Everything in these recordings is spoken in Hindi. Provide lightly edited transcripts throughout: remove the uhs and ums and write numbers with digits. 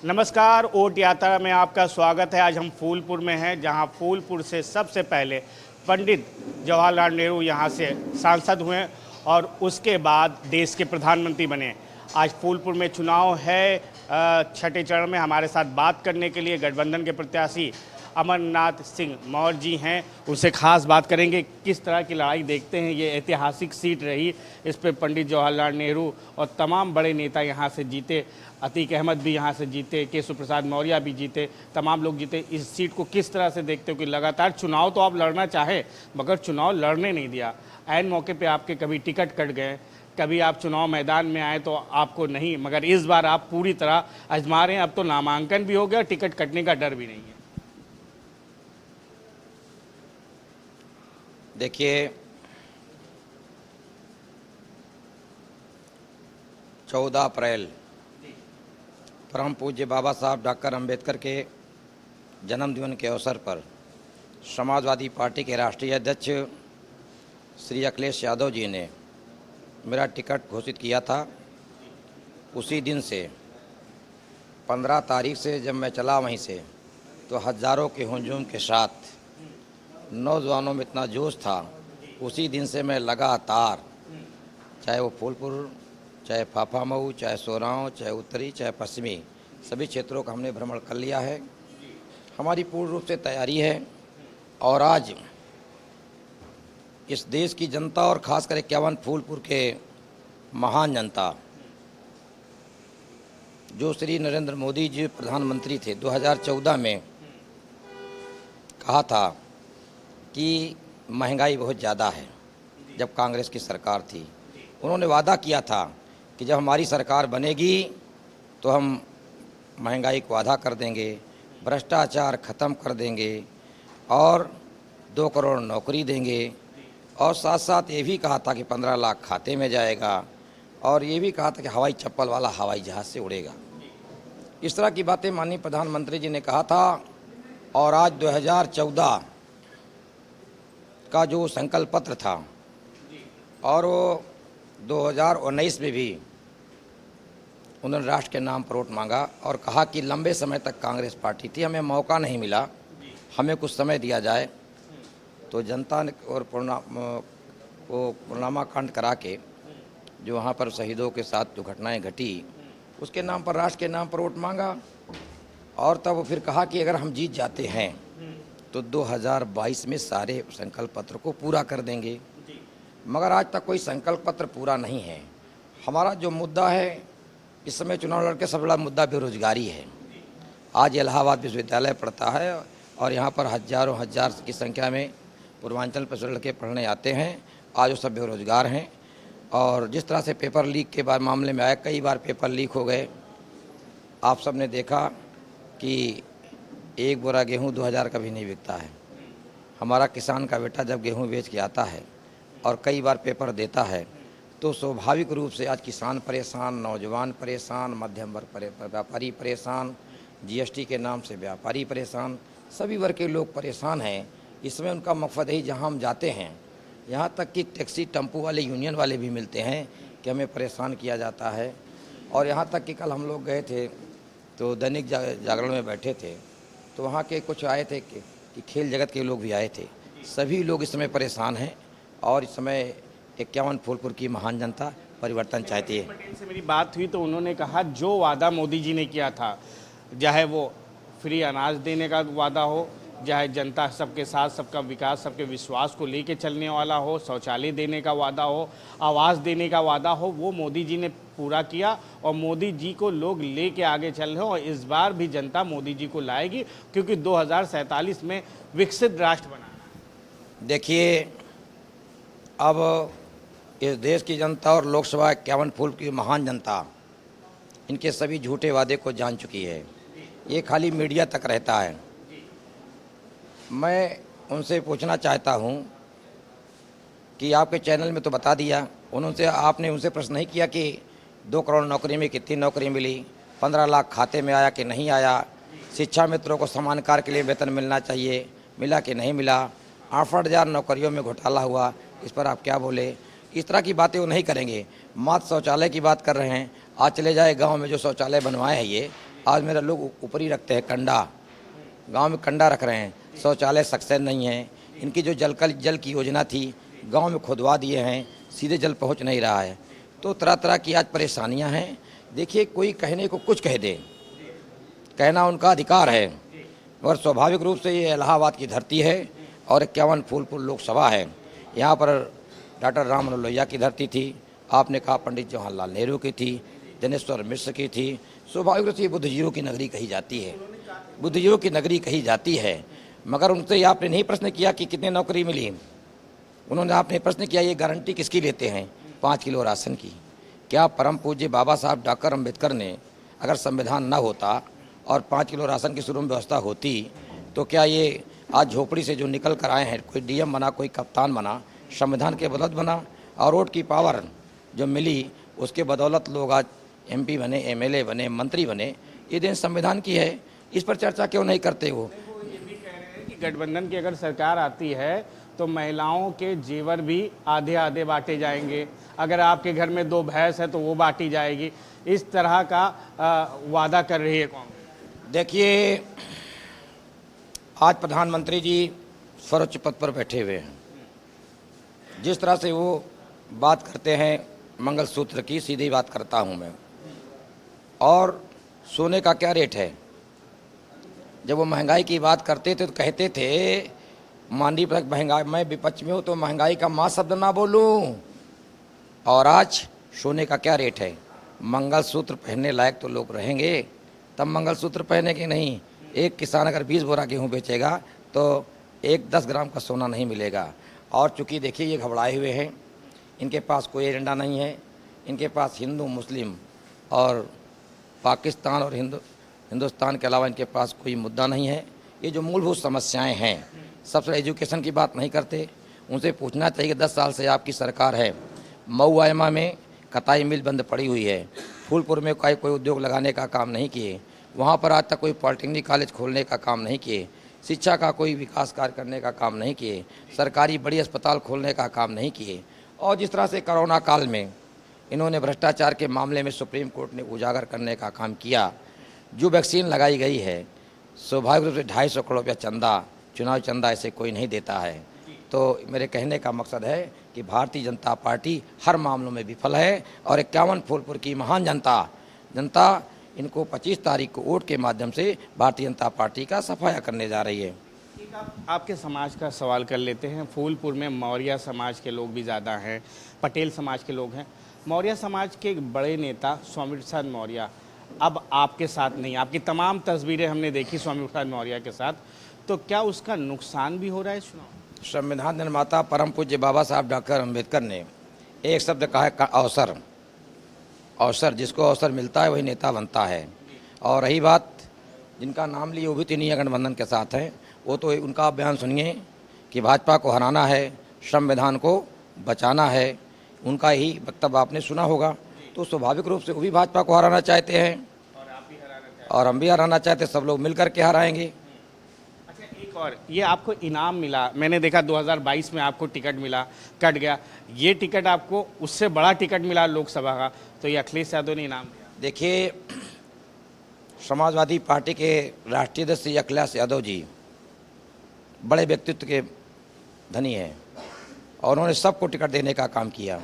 नमस्कार, ओट यात्रा में आपका स्वागत है। आज हम फूलपुर में हैं, जहां फूलपुर से सबसे पहले पंडित जवाहरलाल नेहरू यहां से सांसद हुए और उसके बाद देश के प्रधानमंत्री बने। आज फूलपुर में चुनाव है छठे चरण में। हमारे साथ बात करने के लिए गठबंधन के प्रत्याशी अमरनाथ सिंह मौर्य जी हैं। उनसे खास बात करेंगे किस तरह की लड़ाई देखते हैं। ये ऐतिहासिक सीट रही, इस पे पंडित जवाहरलाल नेहरू और तमाम बड़े नेता यहाँ से जीते। अतीक अहमद भी यहाँ से जीते, केशव प्रसाद मौर्य भी जीते, तमाम लोग जीते। इस सीट को किस तरह से देखते हो कि लगातार चुनाव तो आप लड़ना चाहे मगर चुनाव लड़ने नहीं दिया। ऐन मौके पे आपके कभी टिकट कट गए, कभी आप चुनाव मैदान में आए तो आपको नहीं, मगर इस बार आप पूरी तरह आजमा रहे हैं। अब तो नामांकन भी हो गया, टिकट कटने का डर भी नहीं है। देखिए, 14 अप्रैल परम पूज्य बाबा साहब डॉक्टर अंबेडकर के जन्मदिन के अवसर पर समाजवादी पार्टी के राष्ट्रीय अध्यक्ष श्री अखिलेश यादव जी ने मेरा टिकट घोषित किया था। उसी दिन से 15 तारीख से जब मैं चला वहीं से, तो हज़ारों के हुजूम के साथ नौजवानों में इतना जोश था। उसी दिन से मैं लगातार, चाहे वो फूलपुर, चाहे फाफामऊ, चाहे सोराव, चाहे उत्तरी, चाहे पश्चिमी, सभी क्षेत्रों का हमने भ्रमण कर लिया है। हमारी पूर्ण रूप से तैयारी है और आज इस देश की जनता और खासकर 51 फूलपुर के महान जनता, जो श्री नरेंद्र मोदी जी प्रधानमंत्री थे 2014 में, कहा था कि महंगाई बहुत ज़्यादा है। जब कांग्रेस की सरकार थी, उन्होंने वादा किया था कि जब हमारी सरकार बनेगी तो हम महंगाई को आधा कर देंगे, भ्रष्टाचार ख़त्म कर देंगे और 2 करोड़ नौकरी देंगे। और साथ साथ ये भी कहा था कि 15 लाख खाते में जाएगा और ये भी कहा था कि हवाई चप्पल वाला हवाई जहाज़ से उड़ेगा। इस तरह की बातें माननीय प्रधानमंत्री जी ने कहा था। और आज 2014 का जो संकल्प पत्र था और वो 2019 में भी उन्होंने राष्ट्र के नाम पर वोट मांगा और कहा कि लंबे समय तक कांग्रेस पार्टी थी, हमें मौका नहीं मिला, हमें कुछ समय दिया जाए। तो जनता ने और पुरनामा कांड करा के जो वहाँ पर शहीदों के साथ जो घटनाएं घटी, उसके नाम पर, राष्ट्र के नाम पर वोट मांगा। और तब फिर कहा कि अगर हम जीत जाते हैं तो 2022 में सारे संकल्प पत्र को पूरा कर देंगे। मगर आज तक कोई संकल्प पत्र पूरा नहीं है। हमारा जो मुद्दा है इस समय चुनाव लड़के सबसे बड़ा मुद्दा बेरोजगारी है। आज इलाहाबाद विश्वविद्यालय पढ़ता है और यहाँ पर हज़ारों हज़ार की संख्या में पूर्वांचल पर लड़के पढ़ने आते हैं। आज वो सब बेरोजगार हैं। और जिस तरह से पेपर लीक के बाद मामले में आया, कई बार पेपर लीक हो गए। आप सब ने देखा कि एक बोरा गेहूँ 2000 का भी नहीं बिकता है। हमारा किसान का बेटा जब गेहूँ बेच के आता है और कई बार पेपर देता है तो स्वाभाविक रूप से आज किसान परेशान, नौजवान परेशान, मध्यम वर्ग व्यापारी परेशान, जीएसटी के नाम से व्यापारी परेशान, सभी वर्ग के लोग परेशान हैं। इसमें उनका मकसद ही, जहाँ हम जाते हैं, यहाँ तक कि टैक्सी टेम्पो वाले, यूनियन वाले भी मिलते हैं कि हमें परेशान किया जाता है। और यहाँ तक कि कल हम लोग गए थे तो दैनिक जागरण में बैठे थे, तो वहाँ के कुछ आए थे कि खेल जगत के लोग भी आए थे। सभी लोग इस समय परेशान हैं और इस समय 51 फूलपुर की महान जनता परिवर्तन चाहती है। पटेल से मेरी बात हुई तो उन्होंने कहा जो वादा मोदी जी ने किया था, चाहे वो फ्री अनाज देने का वादा हो, चाहे जनता सबके साथ सबका विकास, सबके विश्वास को लेके चलने वाला हो, शौचालय देने का वादा हो, आवास देने का वादा हो, वो मोदी जी ने पूरा किया और मोदी जी को लोग लेके आगे चल रहे हैं। और इस बार भी जनता मोदी जी को लाएगी क्योंकि 2047 में विकसित राष्ट्र बनाना है। देखिए, अब इस देश की जनता और लोकसभा 51 फूल की महान जनता इनके सभी झूठे वादे को जान चुकी है। ये खाली मीडिया तक रहता है। मैं उनसे पूछना चाहता हूं कि आपके चैनल में तो बता दिया, आपने उनसे प्रश्न नहीं किया कि 2 करोड़ नौकरी में कितनी नौकरी मिली, 15 लाख खाते में आया कि नहीं आया, शिक्षा मित्रों को समान कार्य के लिए वेतन मिलना चाहिए, मिला कि नहीं मिला, 68,000 नौकरियों में घोटाला हुआ, इस पर आप क्या बोले। इस तरह की बातें वो नहीं करेंगे। मात्र शौचालय की बात कर रहे हैं। आज चले जाए गांव में जो शौचालय बनवाए हैं, आज मेरा लोग ऊपर ही रखते हैं कंडा, गांव में कंडा रख रहे हैं, शौचालय सक्सेस नहीं है। इनकी जो जल की योजना थी गांव में खुदवा दिए हैं, सीधे जल पहुंच नहीं रहा है। तो तरह तरह की आज परेशानियां हैं। देखिए, कोई कहने को कुछ कह दे, कहना उनका अधिकार है, मगर स्वाभाविक रूप से ये इलाहाबाद की धरती है और 51 फूलपुर लोकसभा है। यहाँ पर डॉक्टर राम मनोहर लोहिया की धरती थी, आपने कहा पंडित जवाहरलाल नेहरू की थी, दिनेश्वर मिश्र की थी। स्वाभाविक रूप से बुद्धिजीवियों की नगरी कही जाती है, बुद्धिजीवियों की नगरी कही जाती है। मगर उनसे आपने नहीं प्रश्न किया कि कितने नौकरी मिली। उन्होंने आपने प्रश्न किया ये गारंटी किसकी लेते हैं 5 किलो राशन की। क्या परम पूज्य बाबा साहब डॉक्टर अम्बेडकर ने अगर संविधान न होता और 5 किलो राशन की शुरू में व्यवस्था होती तो क्या ये आज झोपड़ी से जो निकल कर आए हैं, कोई डीएम बना, कोई कप्तान बना, संविधान के बदौलत बना। और वोट की पावर जो मिली उसके बदौलत लोग आज एमपी बने, एमएलए बने, मंत्री बने। ये देन संविधान की है, इस पर चर्चा क्यों नहीं करते हो। ये भी कह रहे हैं कि गठबंधन की अगर सरकार आती है तो महिलाओं के जेवर भी आधे आधे बांटे जाएंगे, अगर आपके घर में 2 भैंस है तो वो बांटी जाएगी। इस तरह का वादा कर रही है कांग्रेस। देखिए, आज प्रधानमंत्री जी सर्वोच्च पद पर बैठे हुए हैं, जिस तरह से वो बात करते हैं मंगलसूत्र की, सीधी बात करता हूं मैं। और सोने का क्या रेट है, जब वो महंगाई की बात करते थे तो कहते थे माननीय प्रधान महंगाई, मैं विपक्ष में हूँ तो महंगाई का मां शब्द ना बोलूं। और आज सोने का क्या रेट है, मंगलसूत्र पहनने लायक तो लोग रहेंगे तब मंगलसूत्र पहनेंगे नहीं। एक किसान अगर 20 बोरा गेहूँ बेचेगा तो 10 ग्राम का सोना नहीं मिलेगा। और चूँकि देखिए ये घबराए हुए हैं, इनके पास कोई एजेंडा नहीं है, इनके पास हिंदू मुस्लिम और पाकिस्तान और हिंदुस्तान के अलावा इनके पास कोई मुद्दा नहीं है। ये जो मूलभूत समस्याएं हैं, सबसे एजुकेशन की बात नहीं करते। उनसे पूछना चाहिए कि 10 साल से आपकी सरकार है, मऊ आयमा में कताई मिल बंद पड़ी हुई है, फूलपुर में कोई उद्योग लगाने का काम नहीं किए, वहाँ पर आज तक कोई पॉलिटेक्निक कॉलेज खोलने का काम नहीं किए, शिक्षा का कोई विकास कार्य करने का काम नहीं किए, सरकारी बड़ी अस्पताल खोलने का काम नहीं किए। और जिस तरह से कोरोना काल में इन्होंने भ्रष्टाचार के मामले में सुप्रीम कोर्ट ने उजागर करने का काम किया। जो वैक्सीन लगाई गई है, स्वाभाविक रूप से 250 करोड़ रुपया चंदा, चुनाव चंदा ऐसे कोई नहीं देता है। तो मेरे कहने का मकसद है कि भारतीय जनता पार्टी हर मामलों में विफल है और 51 फूलपुर की महान जनता इनको 25 तारीख को वोट के माध्यम से भारतीय जनता पार्टी का सफाया करने जा रही है। आपके समाज का सवाल कर लेते हैं। फूलपुर में मौर्य समाज के लोग भी ज़्यादा हैं, पटेल समाज के लोग हैं। मौर्य समाज के एक बड़े नेता स्वामी प्रसाद मौर्य अब आपके साथ नहीं, आपकी तमाम तस्वीरें हमने देखी स्वामी प्रसाद मौर्य के साथ, तो क्या उसका नुकसान भी हो रहा है चुनाव? संविधान निर्माता परम पूज्य बाबा साहब डॉक्टर अम्बेडकर ने एक शब्द कहा है, अवसर। अवसर, जिसको अवसर मिलता है वही नेता बनता है। और रही बात जिनका नाम लिए वो भी तीनों गठबंधन के साथ हैं, वो तो उनका बयान सुनिए कि भाजपा को हराना है, संविधान को बचाना है, उनका ही वक्तव्य आपने सुना होगा। तो स्वाभाविक रूप से वो भी भाजपा को हराना चाहते हैं और हम भी हराना चाहते हैं, सब लोग मिलकर के हराएंगे। अच्छा, एक और ये आपको इनाम मिला, मैंने देखा 2022 में आपको टिकट मिला, कट गया, ये टिकट आपको उससे बड़ा टिकट मिला लोकसभा का, तो ये अखिलेश यादव ने इनाम दिया। देखिए, समाजवादी पार्टी के राष्ट्रीय अध्यक्ष श्री अखिलेश यादव जी बड़े व्यक्तित्व के धनी हैं और उन्होंने सबको टिकट देने का काम किया।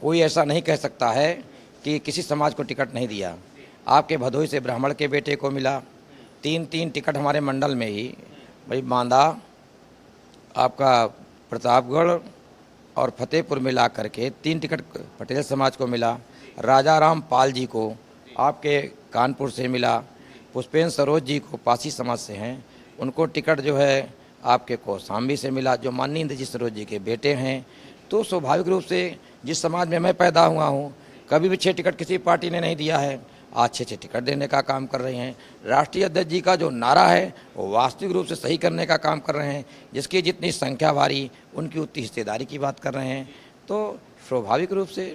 कोई ऐसा नहीं कह सकता है कि किसी समाज को टिकट नहीं दिया। आपके भदोही से ब्राह्मण के बेटे को मिला 3 टिकट हमारे मंडल में ही, भाई बांदा, आपका प्रतापगढ़ और फतेहपुर में ला करके 3 टिकट पटेल समाज को मिला। राजा राम पाल जी को आपके कानपुर से मिला, पुष्पेंद्र सरोज जी को पासी समाज से हैं, उनको टिकट जो है आपके कौशाम्बी से मिला, जो माननीय इंद्रजीत सरोज जी के बेटे हैं। तो स्वाभाविक रूप से जिस समाज में मैं पैदा हुआ हूँ, कभी भी 6 टिकट किसी पार्टी ने नहीं दिया है, आज 6 टिकट देने का काम कर रहे हैं। राष्ट्रीय अध्यक्ष जी का जो नारा है वो वास्तविक रूप से सही करने का काम कर रहे हैं, जिसकी जितनी संख्या भारी उनकी उतनी हिस्सेदारी की बात कर रहे हैं। तो स्वाभाविक रूप से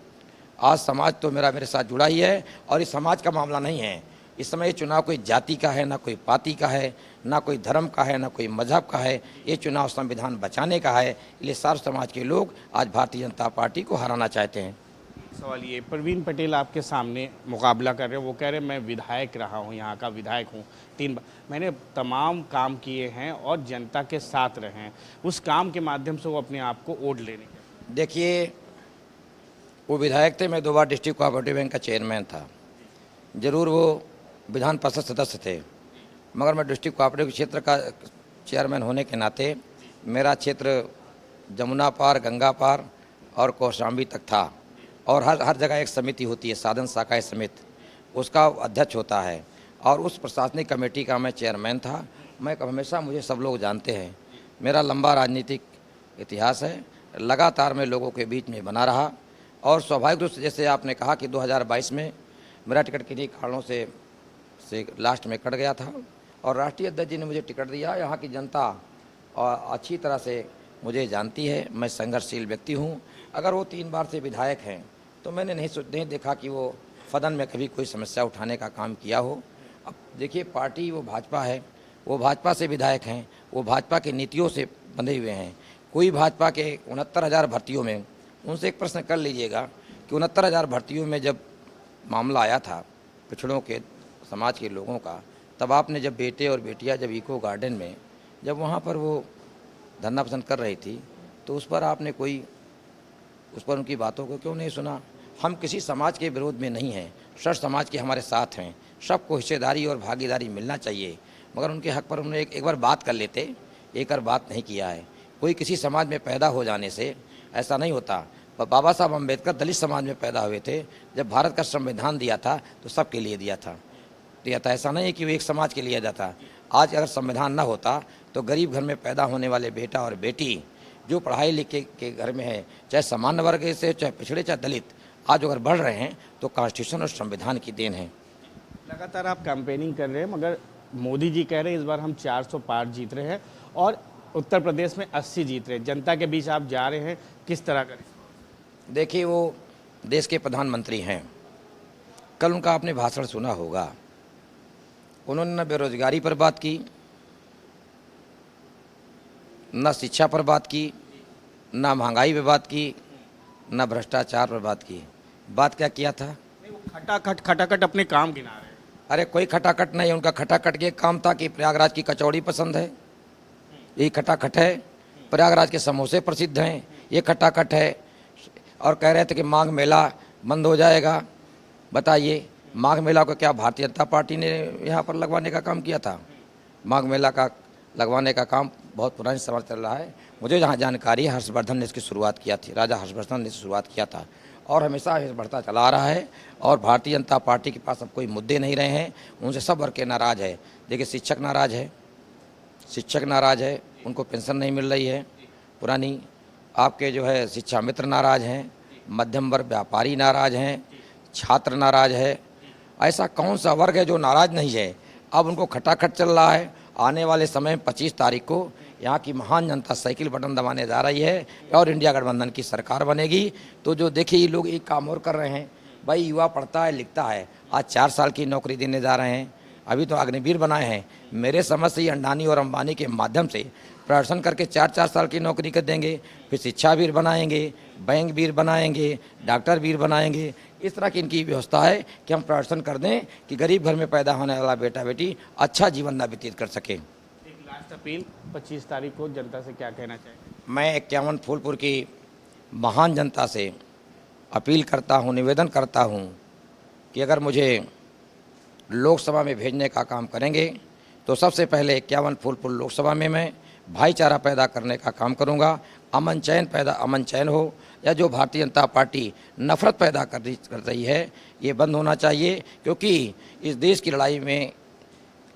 आज समाज तो मेरे साथ जुड़ा ही है और इस समाज का मामला नहीं है। इस समय ये चुनाव कोई जाति का है, ना कोई पार्टी का है, ना कोई धर्म का है, ना कोई मजहब का है। ये चुनाव संविधान बचाने का है। इसलिए सारे समाज के लोग आज भारतीय जनता पार्टी को हराना चाहते हैं। सवाल ये, प्रवीण पटेल आपके सामने मुकाबला कर रहे हैं, वो कह रहे हैं मैं विधायक रहा हूँ, यहाँ का विधायक हूँ 3 बार, मैंने तमाम काम किए हैं और जनता के साथ रहे हैं, उस काम के माध्यम से वो अपने आप को वोट लेने के। देखिए, वो विधायक थे, मैं 2 बार डिस्ट्रिक्ट कोऑपरेटिव बैंक का चेयरमैन था। जरूर वो विधान परिषद सदस्य थे, मगर मैं डिस्ट्रिक्ट कोऑपरेटिव क्षेत्र का चेयरमैन होने के नाते मेरा क्षेत्र जमुना पार, गंगा पार और कौशाम्बी तक था। और हर जगह एक समिति होती है, साधन शाखाएँ समिति, उसका अध्यक्ष होता है, और उस प्रशासनिक कमेटी का मैं चेयरमैन था। मैं हमेशा, मुझे सब लोग जानते हैं, मेरा लंबा राजनीतिक इतिहास है, लगातार मैं लोगों के बीच में बना रहा। और स्वाभाविक रूप से, जैसे आपने कहा कि 2022 में मेरा टिकट किन्हीं कारणों से लास्ट में कट गया था, और राष्ट्रीय अध्यक्ष जी ने मुझे टिकट दिया। यहाँ की जनता अच्छी तरह से मुझे जानती है, मैं संघर्षशील व्यक्ति हूँ। अगर वो 3 बार से विधायक हैं तो मैंने नहीं देखा कि वो सदन में कभी कोई समस्या उठाने का काम किया हो। अब देखिए, पार्टी वो भाजपा है, वो भाजपा से विधायक हैं, वो भाजपा की नीतियों से बंधे हुए हैं। कोई भाजपा के 69,000 भर्तियों में, उनसे एक प्रश्न कर लीजिएगा कि 69,000 भर्तियों में जब मामला आया था पिछड़ों के समाज के लोगों का, तब आपने जब बेटे और बेटियां जब इको गार्डन में जब वहाँ पर वो धरना पसंद कर रही थी, तो उस पर आपने उस पर उनकी बातों को क्यों नहीं सुना? हम किसी समाज के विरोध में नहीं हैं, सब समाज के हमारे साथ हैं, सबको हिस्सेदारी और भागीदारी मिलना चाहिए, मगर उनके हक पर उन्होंने एक बार बात कर लेते, एक बार बात नहीं किया है। कोई किसी समाज में पैदा हो जाने से ऐसा नहीं होता। पर बाबा साहब अम्बेडकर दलित समाज में पैदा हुए थे, जब भारत का संविधान दिया था तो सबके लिए दिया था। ऐसा नहीं है कि वो एक समाज के लिए जाता। आज अगर संविधान ना होता तो गरीब घर में पैदा होने वाले बेटा और बेटी जो पढ़ाई लिखे के घर में है, चाहे सामान्य वर्ग से, चाहे पिछड़े, चाहे दलित, आज अगर बढ़ रहे हैं तो कॉन्स्टिट्यूशन और संविधान की देन है। लगातार आप कैंपेनिंग कर रहे हैं, मगर मोदी जी कह रहे हैं इस बार हम 400 पार जीत रहे हैं और उत्तर प्रदेश में 80 जीत रहे हैं। जनता के बीच आप जा रहे हैं, किस तरह करें? देखिए, वो देश के प्रधानमंत्री हैं, कल उनका आपने भाषण सुना होगा। उन्होंने न बेरोजगारी पर बात की, न शिक्षा पर बात की, न महंगाई पर बात की, न भ्रष्टाचार पर बात की। बात क्या किया था? नहीं, वो खटाखट अपने काम गिना रहे हैं। अरे कोई खटाखट नहीं, उनका खटाखट के काम था कि प्रयागराज की कचौड़ी पसंद है, यही खटाखट है। प्रयागराज के समोसे प्रसिद्ध हैं, ये खटाखट है। और कह रहे थे कि माघ मेला बंद हो जाएगा। बताइए, माघ मेला को क्या भारतीय जनता पार्टी ने यहाँ पर लगवाने का काम किया था? माघ मेला का लगवाने का काम बहुत पुराने समय चल रहा है। मुझे जहाँ जानकारी है, हर्षवर्धन ने इसकी शुरुआत किया थी, राजा हर्षवर्धन ने शुरुआत किया था, और हमेशा ये बढ़ता चला आ रहा है। और भारतीय जनता पार्टी के पास अब कोई मुद्दे नहीं रहे हैं, उनसे सब वर्ग के नाराज़ है। देखिए, शिक्षक नाराज़ है, उनको पेंशन नहीं मिल रही है पुरानी। आपके जो है शिक्षा मित्र नाराज़ हैं, मध्यम वर्ग व्यापारी नाराज़ हैं, छात्र नाराज़ है। ऐसा कौन सा वर्ग है जो नाराज़ नहीं है? अब उनको खटाखट चल रहा है। आने वाले समय में 25 तारीख को यहाँ की महान जनता साइकिल बटन दबाने जा रही है और इंडिया गठबंधन की सरकार बनेगी। तो जो देखिए, ये लोग एक काम और कर रहे हैं, भाई युवा पढ़ता है लिखता है, आज 4 साल की नौकरी देने जा रहे हैं, अभी तो अग्निवीर बनाए हैं। मेरे समझ से ये अंडानी और अंबानी के माध्यम से प्रदर्शन करके 4-4 साल की नौकरी कर देंगे, फिर शिक्षा वीर बनाएंगे, बैंक वीर बनाएंगे, डॉक्टर वीर बनाएंगे। इस तरह की इनकी व्यवस्था है कि हम प्रदर्शन कर दें कि गरीब घर में पैदा होने वाला बेटा बेटी अच्छा जीवन न व्यतीत कर सके। एक लास्ट अपील, 25 तारीख को जनता से क्या कहना चाहेंगे? मैं 51 फूलपुर की महान जनता से अपील करता हूँ, निवेदन करता हूँ कि अगर मुझे लोकसभा में भेजने का काम करेंगे तो सबसे पहले 51 फूलपुर लोकसभा में मैं भाईचारा पैदा करने का काम करूंगा। अमन चैन हो, या जो भारतीय जनता पार्टी नफरत पैदा कर रही है, ये बंद होना चाहिए। क्योंकि इस देश की लड़ाई में,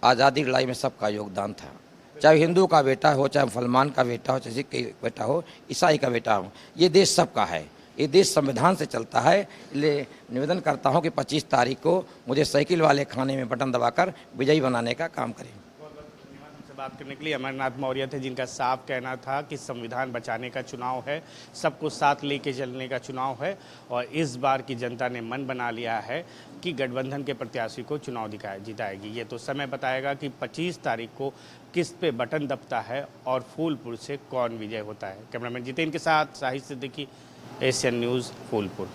आज़ादी की लड़ाई में सबका योगदान था, चाहे हिंदू का बेटा हो, चाहे मुसलमान का बेटा हो, चाहे सिख का बेटा हो, ईसाई का बेटा हो, ये देश सबका है, ये देश संविधान से चलता है। इसलिए निवेदन करता हूँ कि 25 तारीख को मुझे साइकिल वाले खाने में बटन दबाकर विजयी बनाने का काम करें। हमसे बात करने के लिए अमरनाथ मौर्य थे, जिनका साफ कहना था कि संविधान बचाने का चुनाव है, सबको साथ लेके चलने का चुनाव है, और इस बार की जनता ने मन बना लिया है कि गठबंधन के प्रत्याशी को चुनाव जिताएगी। ये तो समय बताएगा कि 25 तारीख को किस पे बटन दबता है और फूलपुर से कौन विजय होता है। कैमरामैन जितेंद्र के साथ साहित्य सिद्दीकी, एशियन न्यूज़, फूलपुर।